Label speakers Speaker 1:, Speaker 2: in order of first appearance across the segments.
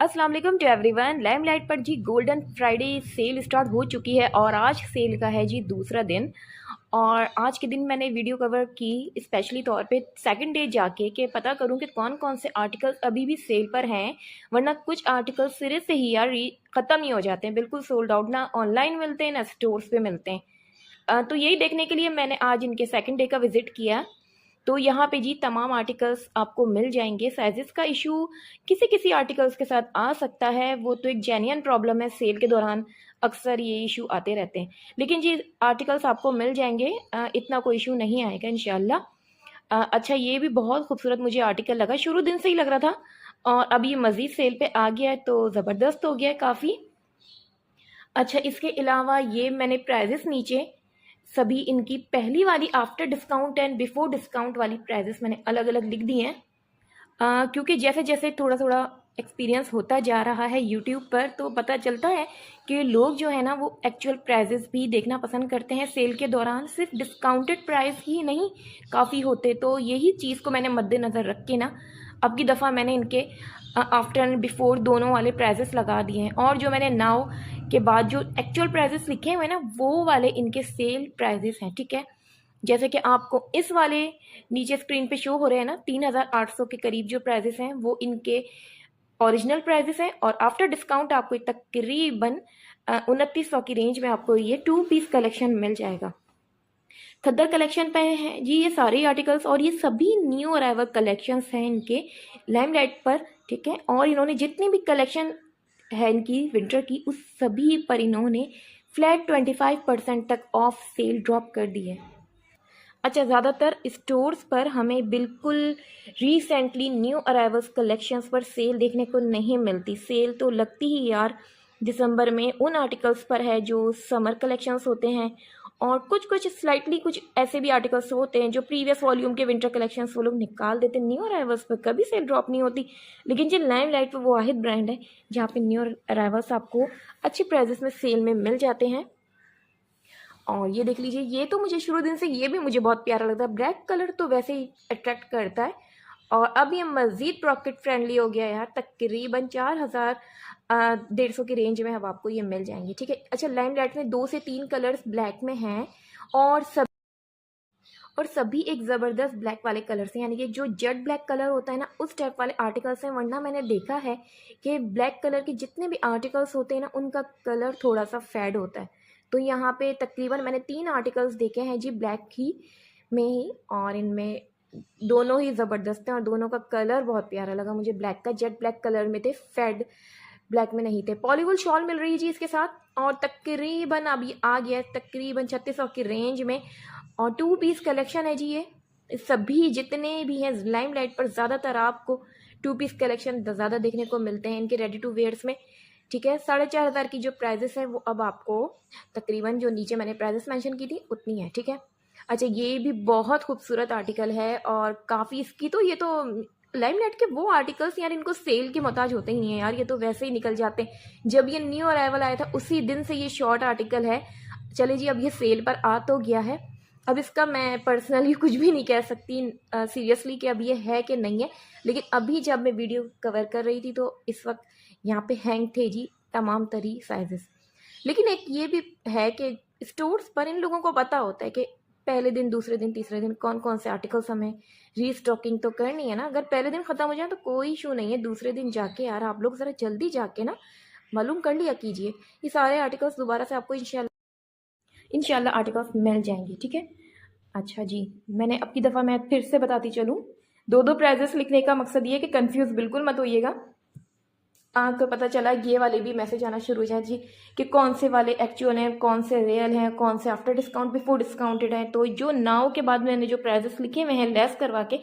Speaker 1: अस्सलाम वालेकुम to everyone. Limelight पर जी गोल्डन फ्राइडे सेल स्टार्ट हो चुकी है और आज सेल का है जी दूसरा दिन। और आज के दिन मैंने वीडियो कवर की स्पेशली तौर पे सेकंड डे जाके कि पता करूं कि कौन कौन से आर्टिकल्स अभी भी सेल पर हैं, वरना कुछ आर्टिकल्स सिरे से ही यार ख़त्म ही हो जाते हैं, बिल्कुल सोल्ड आउट, ना ऑनलाइन मिलते हैं ना स्टोर्स पे मिलते हैं। तो यही देखने के लिए मैंने आज इनके सेकंड डे का विज़िट किया। तो यहाँ पे जी तमाम आर्टिकल्स आपको मिल जाएंगे। साइजेस का इशू किसी किसी आर्टिकल्स के साथ आ सकता है, वो तो एक जेन्युइन प्रॉब्लम है, सेल के दौरान अक्सर ये इशू आते रहते हैं, लेकिन जी आर्टिकल्स आपको मिल जाएंगे, इतना कोई इशू नहीं आएगा इंशाल्लाह। अच्छा, ये भी बहुत खूबसूरत मुझे आर्टिकल लगा, शुरू दिन से ही लग रहा था और अब ये मज़ीद सेल पे आ गया है तो ज़बरदस्त हो गया है काफ़ी। अच्छा, इसके अलावा ये मैंने प्राइजेस नीचे सभी इनकी पहली वाली after discount and before discount वाली प्राइजेस मैंने अलग अलग लिख दी हैं, क्योंकि जैसे जैसे थोड़ा थोड़ा एक्सपीरियंस होता जा रहा है यूट्यूब पर तो पता चलता है कि लोग जो है ना वो एक्चुअल प्राइजेस भी देखना पसंद करते हैं सेल के दौरान, सिर्फ डिस्काउंटेड प्राइस ही नहीं काफ़ी होते। तो यही चीज़ को मैंने मद्देनज़र रख के ना अब की दफ़ा मैंने इनके आफ्टर एंड बिफोर दोनों वाले प्राइजेस लगा दिए हैं, और जो मैंने नाउ के बाद जो एक्चुअल प्राइजेस लिखे हुए हैं ना वो वाले इनके सेल प्राइजेस हैं, ठीक है। जैसे कि आपको इस वाले नीचे स्क्रीन पे शो हो रहे हैं ना 3800 के करीब जो प्राइजेस हैं वो इनके ओरिजिनल प्राइजेस हैं, और आफ्टर डिस्काउंट आपको तकरीबन 2900 की रेंज में आपको ये 2 पीस कलेक्शन मिल जाएगा। खद्दर कलेक्शन पे हैं जी ये सारे आर्टिकल्स, और ये सभी न्यू अराइवल कलेक्शंस हैं इनके लाइमलाइट पर, ठीक है। और इन्होंने जितनी भी कलेक्शन है इनकी विंटर की उस सभी पर इन्होंने फ्लैट 25% तक ऑफ सेल ड्रॉप कर दी है। अच्छा, ज़्यादातर स्टोर्स पर हमें बिल्कुल रिसेंटली न्यू अराइवल्स कलेक्शंस पर सेल देखने को नहीं मिलती। सेल तो लगती ही यार दिसंबर में उन आर्टिकल्स पर है जो समर कलेक्शंस होते हैं, और कुछ कुछ स्लाइटली कुछ ऐसे भी आर्टिकल्स होते हैं जो प्रीवियस वॉल्यूम के विंटर कलेक्शंस वो लोग निकाल देते हैं। न्यू अराइवल्स पर कभी सेल ड्रॉप नहीं होती, लेकिन जो लाइमलाइट वो वाहिद ब्रांड है जहाँ पे न्यू अराइवल्स आपको अच्छी प्राइजेस में सेल में मिल जाते हैं। और ये देख लीजिए, ये तो मुझे शुरू दिन से ये भी मुझे बहुत प्यारा लगता है, ब्लैक कलर तो वैसे ही अट्रैक्ट करता है, और अब ये मज़ीद पॉकेट फ्रेंडली हो गया है यार, तकरीबन 4000 150 की रेंज में अब आपको ये मिल जाएंगे, ठीक है। अच्छा, लाइमलाइट में 2 से 3 कलर्स ब्लैक में हैं, और सभी एक ज़बरदस्त ब्लैक वाले कलर से, यानी कि जो जेट ब्लैक कलर होता है ना उस टाइप वाले आर्टिकल्स हैं। वरना मैंने देखा है कि ब्लैक कलर के जितने भी आर्टिकल्स होते हैं ना उनका कलर थोड़ा सा फेड होता है। तो यहाँ पे तकरीबन मैंने 3 आर्टिकल्स देखे हैं जी ब्लैक ही में ही, और इनमें दोनों ही ज़बरदस्त हैं और दोनों का कलर बहुत प्यारा लगा मुझे। ब्लैक का जेट ब्लैक कलर में थे, फेड ब्लैक में नहीं थे। पॉलीवुल शॉल मिल रही है जी इसके साथ, और तकरीबन अब ये आ गया तकरीबन 3600 की रेंज में, और 2 पीस कलेक्शन है जी ये। सभी जितने भी हैं लाइमलाइट पर ज़्यादातर आपको 2 पीस कलेक्शन ज़्यादा देखने को मिलते हैं इनके रेडी टू वेयर्स में, ठीक है। 4500 की जो प्राइजेस है वो अब आपको तकरीबन जो नीचे मैंने प्राइजेस मेंशन की थी उतनी है, ठीक है। अच्छा, ये भी बहुत खूबसूरत आर्टिकल है और काफ़ी इसकी तो ये तो लाइमलाइट के वो आर्टिकल्स यार इनको सेल के मोहताज होते ही नहीं है यार, ये तो वैसे ही निकल जाते हैं। जब ये न्यू अराइवल आया था उसी दिन से ये शॉर्ट आर्टिकल है। चले जी, अब ये सेल पर आ तो गया है, अब इसका मैं पर्सनली कुछ भी नहीं कह सकती सीरियसली कि अब ये है कि नहीं है, लेकिन अभी जब मैं वीडियो कवर कर रही थी तो इस वक्त यहाँ पे हैंग थे जी तमाम तरी साइजेस। लेकिन एक ये भी है कि स्टोर्स पर इन लोगों को पता होता है कि पहले दिन दूसरे दिन तीसरे दिन कौन कौन से आर्टिकल्स हमें रीस्टॉकिंग तो करनी है ना। अगर पहले दिन ख़त्म हो जाए तो कोई इशू नहीं है, दूसरे दिन जाके यार आप लोग ज़रा जल्दी जाके ना मालूम कर लिया कीजिए, ये सारे आर्टिकल्स दोबारा से आपको इंशाल्लाह आर्टिकल्स मिल जाएंगे, ठीक है। अच्छा जी, मैंने अब की दफ़ा मैं फिर से बताती चलूँ, दो दो प्राइजेस लिखने का मकसद ये है कि कंफ्यूज बिल्कुल मत होइएगा। आपको पता चला ये वाले भी मैसेज आना शुरू हो जाए जी कि कौन से वाले एक्चुअल हैं, कौन से रियल हैं, कौन से आफ्टर डिस्काउंट बिफोर डिस्काउंटेड हैं। तो जो नाउ के बाद मैंने जो प्राइजेस लिखे हुए हैं लेस करवा के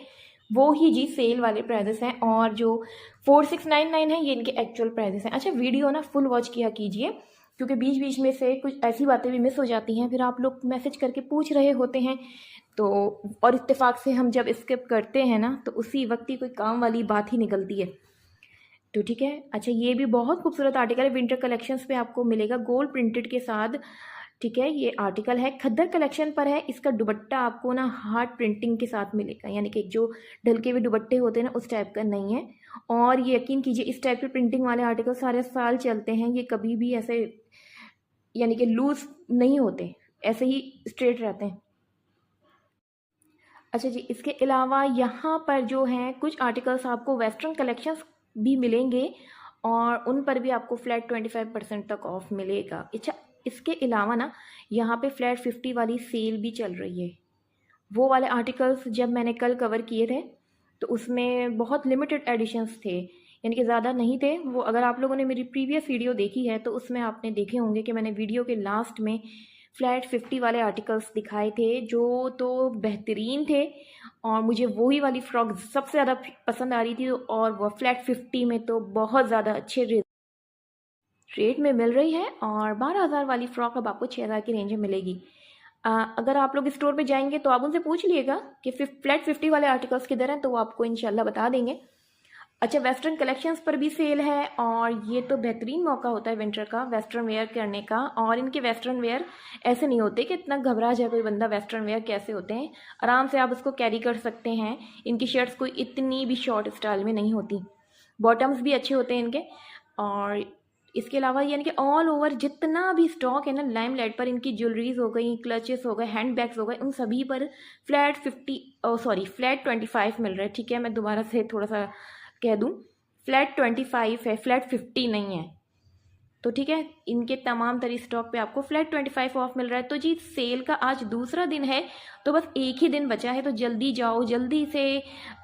Speaker 1: वो ही जी सेल वाले प्राइजेस हैं, और जो 4699 है ये इनके एक्चुअल प्राइजेस हैं। अच्छा, वीडियो ना फुल वॉच किया कीजिए, क्योंकि बीच बीच में से कुछ ऐसी बातें भी मिस हो जाती हैं, फिर आप लोग मैसेज करके पूछ रहे होते हैं तो, और इत्तेफाक से हम जब स्किप करते हैं ना तो उसी वक्त ही कोई काम वाली बात ही निकलती है, तो ठीक है। अच्छा, ये भी बहुत खूबसूरत आर्टिकल है, विंटर कलेक्शंस पे आपको मिलेगा गोल्ड प्रिंटेड के साथ ठीक है, ये आर्टिकल है खद्दर कलेक्शन पर है। इसका दुपट्टा आपको ना हार्ड प्रिंटिंग के साथ मिलेगा, यानी कि जो ढलके हुए दुपट्टे होते हैं ना उस टाइप का नहीं है। और ये यकीन कीजिए इस टाइप के प्रिंटिंग वाले आर्टिकल सारे साल चलते हैं, ये कभी भी ऐसे यानी कि लूज नहीं होते, ऐसे ही स्ट्रेट रहते हैं। अच्छा जी, इसके अलावा यहाँ पर जो हैं कुछ आर्टिकल्स आपको वेस्टर्न कलेक्शंस भी मिलेंगे और उन पर भी आपको फ्लैट 25% तक ऑफ मिलेगा। अच्छा, इसके अलावा ना यहाँ पे फ्लैट 50 वाली सेल भी चल रही है। वो वाले आर्टिकल्स जब मैंने कल कवर किए थे तो उसमें बहुत लिमिटेड एडिशंस थे, यानी कि ज़्यादा नहीं थे वो। अगर आप लोगों ने मेरी प्रीवियस वीडियो देखी है तो उसमें आपने देखे होंगे कि मैंने वीडियो के लास्ट में फ्लैट 50 वाले आर्टिकल्स दिखाए थे जो तो बेहतरीन थे और मुझे वही वाली फ्रॉक सबसे ज़्यादा पसंद आ रही थी। और वह फ्लैट 50 में तो बहुत ज़्यादा अच्छे रेट में मिल रही है और 12,000 वाली फ़्रॉक अब आपको 6,000 की रेंज में मिलेगी। अगर आप लोग स्टोर पे जाएंगे तो आप उनसे पूछ लिएगा कि फ्लैट 50 वाले आर्टिकल्स किधर हैं, तो वो आपको इंशाल्लाह बता देंगे। अच्छा, वेस्टर्न कलेक्शंस पर भी सेल है और ये तो बेहतरीन मौका होता है विंटर का वेस्टर्न वेयर करने का। और इनके वेस्टर्न वेयर ऐसे नहीं होते कि इतना घबरा जाए कोई बंदा वेस्टर्न वेयर कैसे होते हैं, आराम से आप उसको कैरी कर सकते हैं। इनकी शर्ट्स कोई इतनी भी शॉर्ट स्टाइल में नहीं होती, बॉटम्स भी अच्छे होते हैं इनके। और इसके अलावा यानी कि ऑल ओवर जितना भी स्टॉक है ना लाइमलाइट पर, इनकी ज्वेलरीज हो गई, क्लचेस हो गए, हैंड बैग्स हो गए, उन सभी पर फ्लैट 25 मिल रहा है। ठीक है, मैं दोबारा से थोड़ा सा कह दूं, फ्लैट 25 है, फ्लैट 50 नहीं है। तो ठीक है, इनके तमाम तरी स्टॉक पे आपको फ्लैट 25 ऑफ मिल रहा है। तो जी सेल का आज दूसरा दिन है, तो बस एक ही दिन बचा है, तो जल्दी जाओ, जल्दी से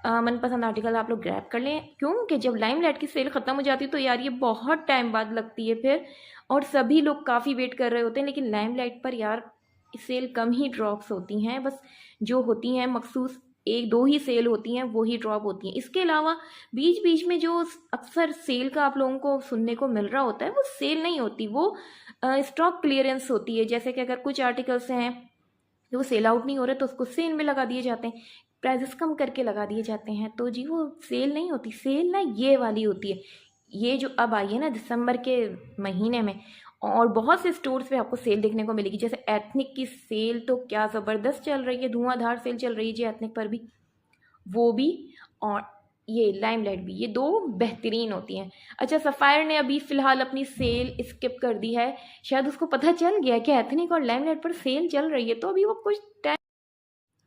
Speaker 1: मनपसंद आर्टिकल आप लोग ग्रैब कर लें। क्योंकि जब लाइमलाइट की सेल ख़त्म हो जाती है तो यार ये बहुत टाइम बाद लगती है फिर, और सभी लोग काफ़ी वेट कर रहे होते हैं। लेकिन लाइमलाइट पर यार सेल कम ही ड्रॉप्स होती हैं, बस जो होती हैं मखसूस एक दो ही सेल होती हैं, वो ही ड्रॉप होती हैं। इसके अलावा बीच बीच में जो अक्सर सेल का आप लोगों को सुनने को मिल रहा होता है वो सेल नहीं होती, वो स्टॉक क्लियरेंस होती है। जैसे कि अगर कुछ आर्टिकल्स हैं जो सेल आउट नहीं हो रहे तो उसको सेल में लगा दिए जाते हैं, प्राइजेस कम करके लगा दिए जाते हैं। तो जी वो सेल नहीं होती, सेल ना ये वाली होती है, ये जो अब आई है ना दिसंबर के महीने में। और बहुत से स्टोर्स पे आपको सेल देखने को मिलेगी, जैसे एथनिक की सेल तो क्या ज़बरदस्त चल रही है, धुआंधार सेल चल रही है जी एथनिक पर भी, वो भी। और ये लाइमलाइट भी, ये दो बेहतरीन होती हैं। अच्छा, सफ़ायर ने अभी फ़िलहाल अपनी सेल स्किप कर दी है, शायद उसको पता चल गया कि एथनिक और लाइमलाइट पर सेल चल रही है, तो अभी वो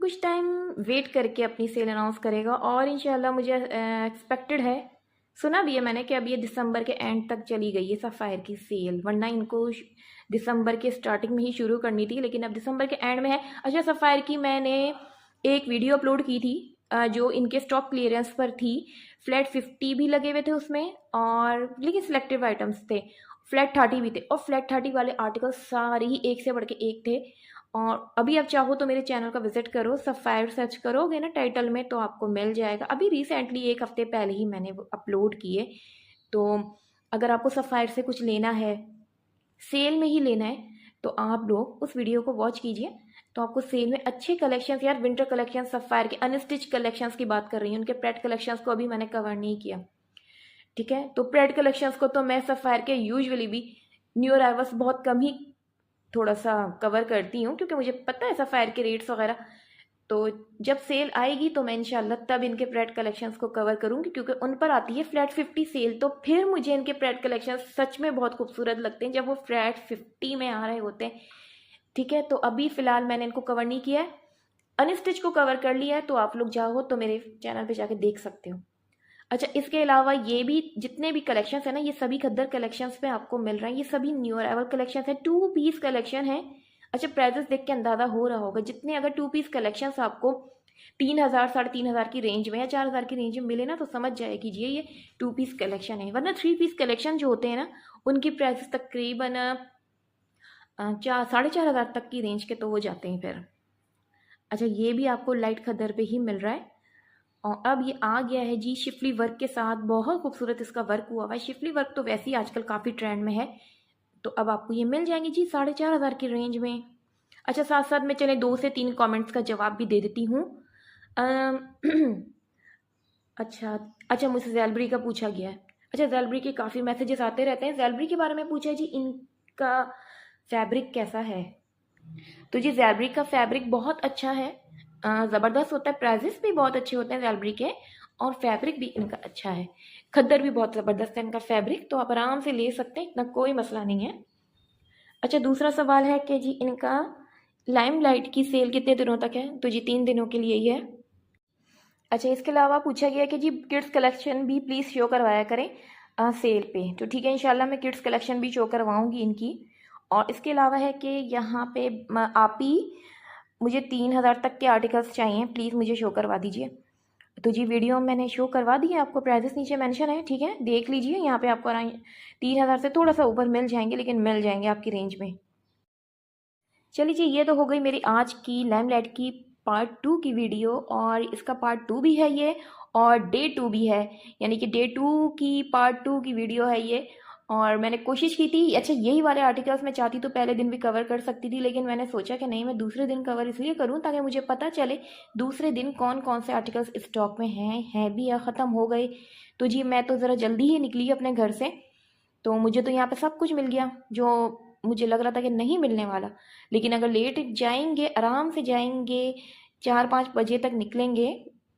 Speaker 1: कुछ टाइम वेट करके अपनी सेल अनाउंस करेगा। और इंशाल्लाह मुझे एक्सपेक्टेड है, सुना भी है मैंने कि अब ये दिसंबर के एंड तक चली गई है सफ़ायर की सेल, वरना इनको दिसंबर के स्टार्टिंग में ही शुरू करनी थी, लेकिन अब दिसंबर के एंड में है। अच्छा, सफ़ायर की मैंने एक वीडियो अपलोड की थी जो इनके स्टॉक क्लियरेंस पर थी। फ्लैट 50 भी लगे हुए थे उसमें, और लेकिन सिलेक्टिव आइटम्स थे। फ्लैट 30 भी थे, और फ्लैट 30 वाले आर्टिकल सारे ही एक से बढ़ के एक थे। और अभी आप चाहो तो मेरे चैनल का विजिट करो, सफ़ायर सर्च करोगे ना टाइटल में तो आपको मिल जाएगा। अभी रिसेंटली एक हफ्ते पहले ही मैंने वो अपलोड किए। तो अगर आपको सफ़ायर से कुछ लेना है, सेल में ही लेना है, तो आप लोग उस वीडियो को वॉच कीजिए, तो आपको सेल में अच्छे कलेक्शंस, यार विंटर कलेक्शन सफ़ायर के अनस्टिच कलेक्शंस की बात कर रही हूँ, उनके प्रेड कलेक्शंस को अभी मैंने कवर नहीं किया। ठीक है, तो प्रेड कलेक्शंस को तो मैं सफ़ायर के यूजुअली भी न्यू अराइवल्स बहुत कम ही थोड़ा सा कवर करती हूँ, क्योंकि मुझे पता है सफ़ायर के रेट्स वगैरह। तो जब सेल आएगी तो मैं इंशाल्लाह तब इनके प्रेड कलेक्शंस को कवर करूँगी, क्योंकि उन पर आती है फ्लैट 50 सेल, तो फिर मुझे इनके प्रेड कलेक्शंस सच में बहुत खूबसूरत लगते हैं जब वो फ्लैट 50 में आ रहे होते हैं। ठीक है, तो अभी फ़िलहाल मैंने इनको कवर नहीं किया है, अनस्टिच को कवर कर लिया है, तो आप लोग चाहो तो मेरे चैनल पे जाके देख सकते हो। अच्छा, इसके अलावा ये भी जितने भी कलेक्शंस है ना, ये सभी खद्दर कलेक्शंस में आपको मिल रहे हैं, ये सभी न्यू अराइवल कलेक्शंस है, 2 पीस कलेक्शन है। अच्छा, प्राइजेस देख के अंदाज़ा हो रहा होगा, जितने अगर 2 पीस कलेक्शंस आपको 3,000 3,500 की रेंज में या 4,000 की रेंज में मिले ना, तो समझ जाए कीजिए ये 2 पीस कलेक्शन है। वरना 3 पीस कलेक्शन जो होते हैं ना, उनकी प्राइसेस तकरीबन 4,500 तक की रेंज के तो हो जाते हैं फिर। अच्छा, ये भी आपको लाइट खद्दर पे ही मिल रहा है। और अब ये आ गया है जी शिफली वर्क के साथ, बहुत खूबसूरत इसका वर्क हुआ हुआ है। शिफली वर्क तो वैसे ही आजकल काफ़ी ट्रेंड में है, तो अब आपको ये मिल जाएंगे जी 4,500 की रेंज में। अच्छा, साथ साथ में चले 2 से 3 कमेंट्स का जवाब भी दे देती हूँ। अच्छा अच्छा, मुझसे ज़ैलबरी का पूछा गया है। अच्छा, ज़ैलबरी के काफ़ी मैसेजेस आते रहते हैं, ज़ैलबरी के बारे में पूछा है जी, इनका फैब्रिक कैसा है। तो जी जैलरी का फैब्रिक बहुत अच्छा है, ज़बरदस्त होता है, प्राइजेस भी बहुत अच्छे होते हैं जैलरी के, और फैब्रिक भी इनका अच्छा है। खद्दर भी बहुत ज़बरदस्त है इनका फैब्रिक, तो आप आराम से ले सकते हैं, इतना कोई मसला नहीं है। अच्छा, दूसरा सवाल है कि जी इनका लाइमलाइट की सेल कितने दिनों तक है। तो जी 3 दिनों के लिए ही है। अच्छा, इसके अलावा पूछा गया कि जी किड्स कलेक्शन भी प्लीज़ शो करवाया करें सेल पे। तो ठीक है, इंशाल्लाह मैं किड्स कलेक्शन भी शो करवाऊंगी इनकी। और इसके अलावा है कि यहाँ पे आप ही मुझे 3,000 तक के आर्टिकल्स चाहिए, प्लीज़ मुझे शो करवा दीजिए। तो जी वीडियो मैंने शो करवा दी है, आपको प्राइजेस नीचे मेंशन है, ठीक है, देख लीजिए। यहाँ पे आपको 3,000 से थोड़ा सा ऊपर मिल जाएंगे, लेकिन मिल जाएंगे आपकी रेंज में। चलिए जी, ये तो हो गई मेरी आज की लाइमलाइट की पार्ट 2 की वीडियो, और इसका पार्ट 2 भी है ये, और डे 2 भी है, यानी कि डे 2 की पार्ट 2 की वीडियो है ये। और मैंने कोशिश की थी, अच्छा यही वाले आर्टिकल्स मैं चाहती तो पहले दिन भी कवर कर सकती थी, लेकिन मैंने सोचा कि नहीं, मैं दूसरे दिन कवर इसलिए करूं ताकि मुझे पता चले दूसरे दिन कौन कौन से आर्टिकल्स स्टॉक में हैं भी या ख़त्म हो गए। तो जी मैं तो ज़रा जल्दी ही निकली अपने घर से, तो मुझे तो यहाँ पे सब कुछ मिल गया जो मुझे लग रहा था कि नहीं मिलने वाला। लेकिन अगर लेट जाएंगे, आराम से जाएंगे, 4-5 बजे तक निकलेंगे,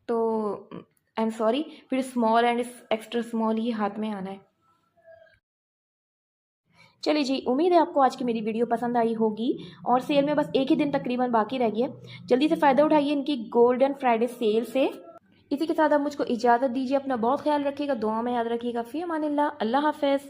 Speaker 1: तो आई एम सॉरी, फिर स्मॉल एंड एक्स्ट्रा स्मॉल ही हाथ में आना है। चलिए जी, उम्मीद है आपको आज की मेरी वीडियो पसंद आई होगी, और सेल में बस एक ही दिन तकरीबन बाकी रह गया, जल्दी से फ़ायदा उठाइए इनकी गोल्डन फ्राइडे सेल से। इसी के साथ आप मुझको इजाज़त दीजिए, अपना बहुत ख्याल रखिएगा, दुआ में याद रखिएगा। फ़ी अमानिल्लाह, अल्लाह हाफ़िज़।